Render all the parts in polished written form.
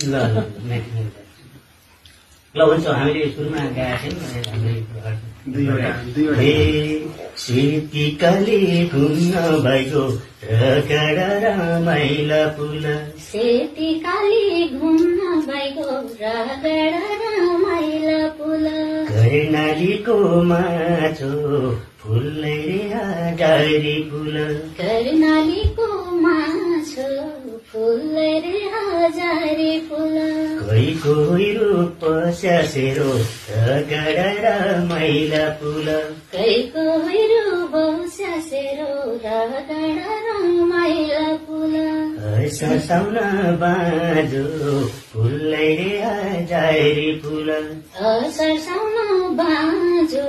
ल ल हुन्छ हामीले सुरुमा गाएको थियौँ हामीले सेतीकाले घुम्न भइगयो रगडा रमाइला पुल सेतीकाले घुम्न भइगयो रगडा रमाइला पुल कर्णालीको माछो फुल्दै रे हजारी फुल कर्णालीको माछो फुल्दै रे हजारी फुल कोही रूप स्यासेरो रगडा रमाइला पुल कोही रूप स्यासेरो रगडा रमाइला पुल सरसाउन बाँझो फुल्दै रे हजारी फुल सरसाउन बाँझो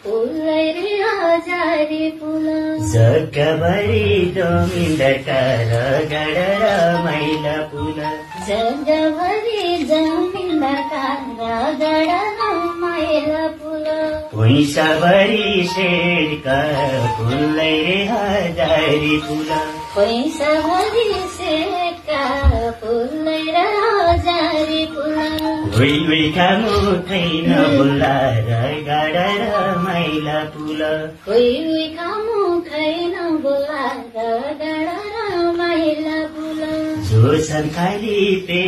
फुल्दै रे हजारी फुल जग्गाभरि जमिनका रगडा रमाइला पुल जग्गाभरि जमिनका रगडा रमाइला पुल पैसाभरि शेरका फुल्दै रे हजारी फुल पैसाभरि शेरका फुल्दै रे हजारी फुल उही खानु खैन बोला रगडा रमाइला पुल उही खानु खैन बोला रगडा रमाइला पुल जो खाली पे